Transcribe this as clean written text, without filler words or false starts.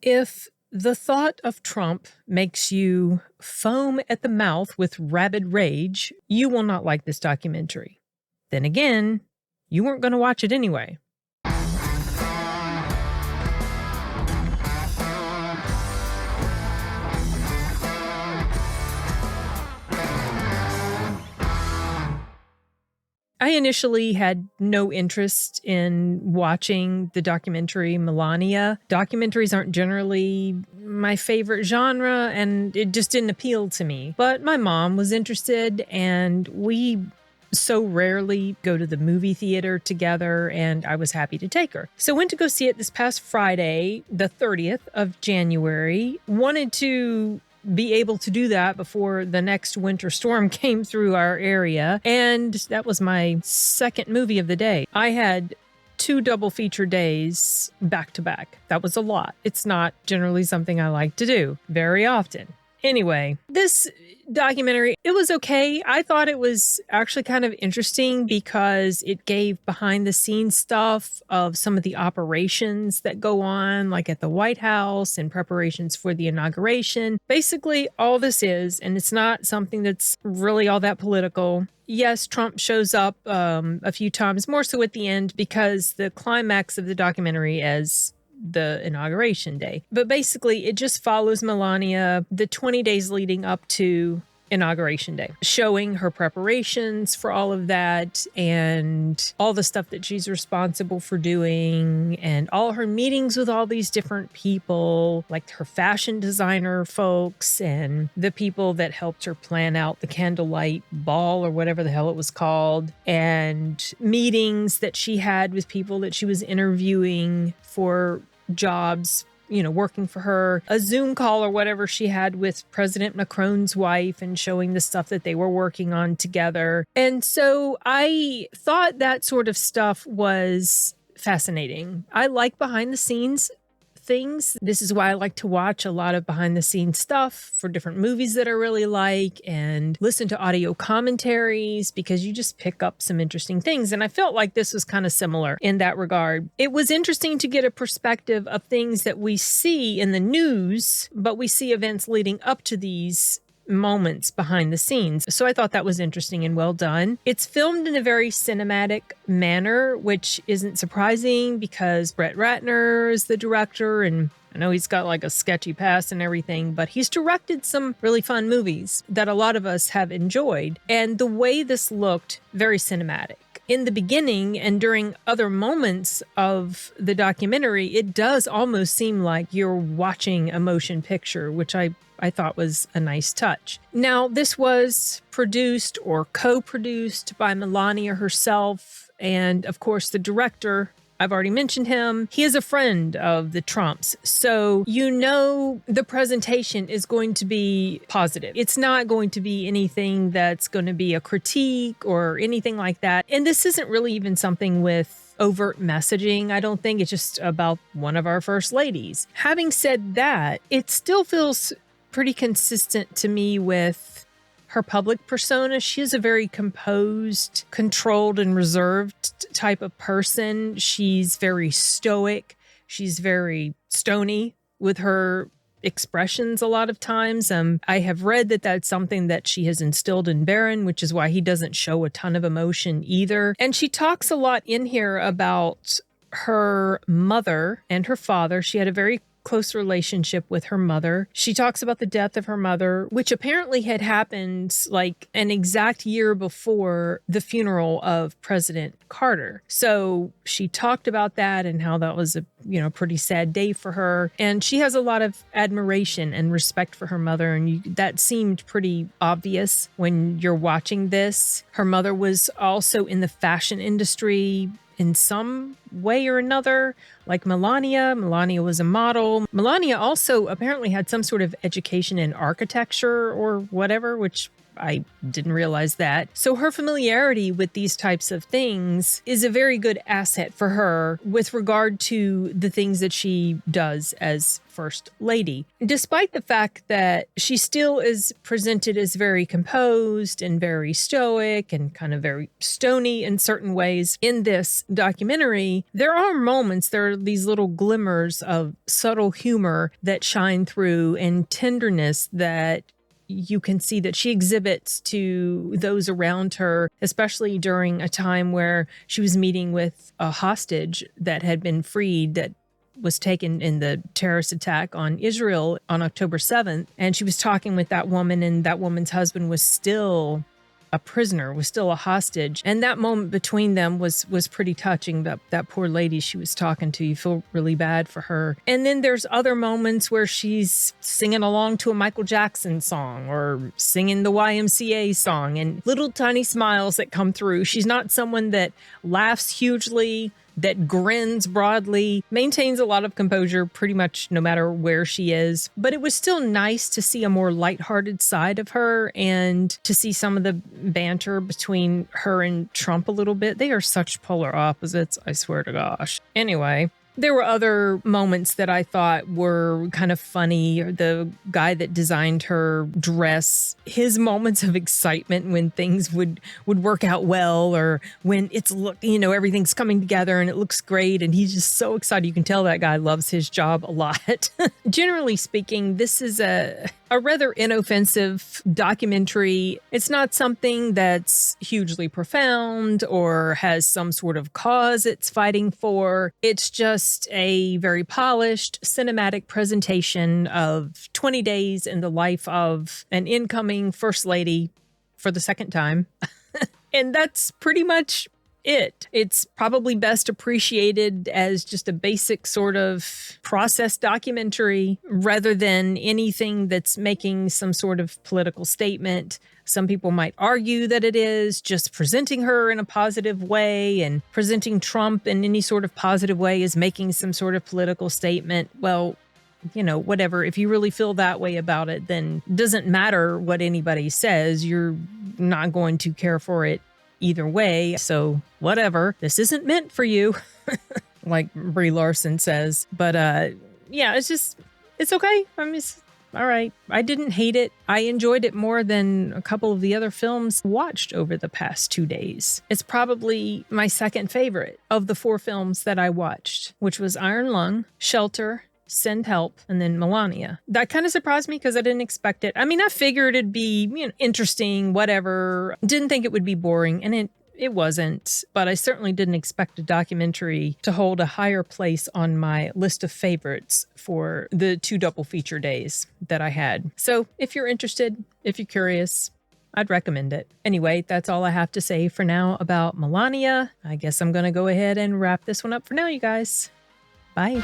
If the thought of Trump makes you foam at the mouth with rabid rage, you will not like this documentary. Then again, you weren't going to watch it anyway. I initially had no interest in watching the documentary Melania. Documentaries aren't generally my favorite genre, and it just didn't appeal to me. But my mom was interested, and we so rarely go to the movie theater together, and I was happy to take her. So went to go see it this past Friday, the 30th of January. Wanted to be able to do that before the next winter storm came through our area. And that was my second movie of the day. I had 2 double feature days back to back. That was a lot. It's not generally something I like to do very often. Anyway, this documentary, it was okay. I thought it was actually kind of interesting because it gave behind the scenes stuff of some of the operations that go on, like at the White House and preparations for the inauguration. Basically, all this is, and it's not something that's really all that political. Yes, Trump shows up a few times, more so at the end, because the climax of the documentary is the inauguration day. But basically, it just follows Melania the 20 days leading up to Inauguration Day, showing her preparations for all of that and all the stuff that she's responsible for doing and all her meetings with all these different people, like her fashion designer folks and the people that helped her plan out the candlelight ball or whatever the hell it was called, and meetings that she had with people that she was interviewing for jobs, you know, working for her, a Zoom call or whatever she had with President Macron's wife and showing the stuff that they were working on together. And so I thought that sort of stuff was fascinating. I like behind the scenes things. This is why I like to watch a lot of behind the scenes stuff for different movies that I really like and listen to audio commentaries because you just pick up some interesting things. And I felt like this was kind of similar in that regard. It was interesting to get a perspective of things that we see in the news, but we see events leading up to these moments behind the scenes. So I thought that was interesting and well done. It's filmed in a very cinematic manner, which isn't surprising because Brett Ratner is the director, and I know he's got like a sketchy past and everything, but he's directed some really fun movies that a lot of us have enjoyed. And the way this looked, very cinematic. In the beginning and during other moments of the documentary, it does almost seem like you're watching a motion picture, which I thought was a nice touch. Now, this was produced or co-produced by Melania herself. And of course, the director, I've already mentioned him. He is a friend of the Trumps. So you know the presentation is going to be positive. It's not going to be anything that's going to be a critique or anything like that. And this isn't really even something with overt messaging. I don't think it's just about one of our first ladies. Having said that, it still feels pretty consistent to me with her public persona. She is a very composed, controlled, and reserved type of person. She's very stoic. She's very stony with her expressions a lot of times. I have read that that's something that she has instilled in Barron, which is why he doesn't show a ton of emotion either. And she talks a lot in here about her mother and her father. She had a very close relationship with her mother. She talks about the death of her mother, which apparently had happened like an exact year before the funeral of President Carter. So she talked about that and how that was a, pretty sad day for her. And she has a lot of admiration and respect for her mother. And that seemed pretty obvious when you're watching this. Her mother was also in the fashion industry in some way or another, like Melania. Melania was a model. Melania also apparently had some sort of education in architecture or whatever, which I didn't realize that. So her familiarity with these types of things is a very good asset for her with regard to the things that she does as First Lady. Despite the fact that she still is presented as very composed and very stoic and kind of very stony in certain ways in this documentary, there are moments, there are these little glimmers of subtle humor that shine through and tenderness that you can see that she exhibits to those around her, especially during a time where she was meeting with a hostage that had been freed that was taken in the terrorist attack on Israel on October 7th. And she was talking with that woman, and that woman's husband was still a prisoner, was still a hostage. And that moment between them was pretty touching. That poor lady she was talking to, you feel really bad for her. And then there's other moments where she's singing along to a Michael Jackson song or singing the YMCA song, and little tiny smiles that come through. She's not someone that laughs hugely, that grins broadly, maintains a lot of composure pretty much no matter where she is. But it was still nice to see a more lighthearted side of her and to see some of the banter between her and Trump a little bit. They are such polar opposites, I swear to gosh. Anyway, there were other moments that I thought were kind of funny. The guy that designed her dress, his moments of excitement when things would work out well, or when everything's coming together and it looks great and he's just so excited. You can tell that guy loves his job a lot. Generally speaking, this is a rather inoffensive documentary. It's not something that's hugely profound or has some sort of cause it's fighting for. It's just a very polished cinematic presentation of 20 days in the life of an incoming First Lady for the second time. And that's pretty much it. It's probably best appreciated as just a basic sort of process documentary rather than anything that's making some sort of political statement. Some people might argue that it is just presenting her in a positive way, and presenting Trump in any sort of positive way is making some sort of political statement. Well, whatever. If you really feel that way about it, then it doesn't matter what anybody says. You're not going to care for it either way. So whatever. This isn't meant for you, like Brie Larson says. But yeah, it's okay. It's all right. I didn't hate it. I enjoyed it more than a couple of the other films watched over the past 2 days. It's probably my second favorite of the 4 films that I watched, which was Iron Lung, Shelter, Send Help, and then Melania. That kind of surprised me because I didn't expect it. I mean, I figured it'd be interesting, whatever. Didn't think it would be boring, and it wasn't. But I certainly didn't expect a documentary to hold a higher place on my list of favorites for the 2 double feature days that I had. So if you're interested, if you're curious, I'd recommend it. Anyway, that's all I have to say for now about Melania. I guess I'm going to go ahead and wrap this one up for now, you guys. Bye.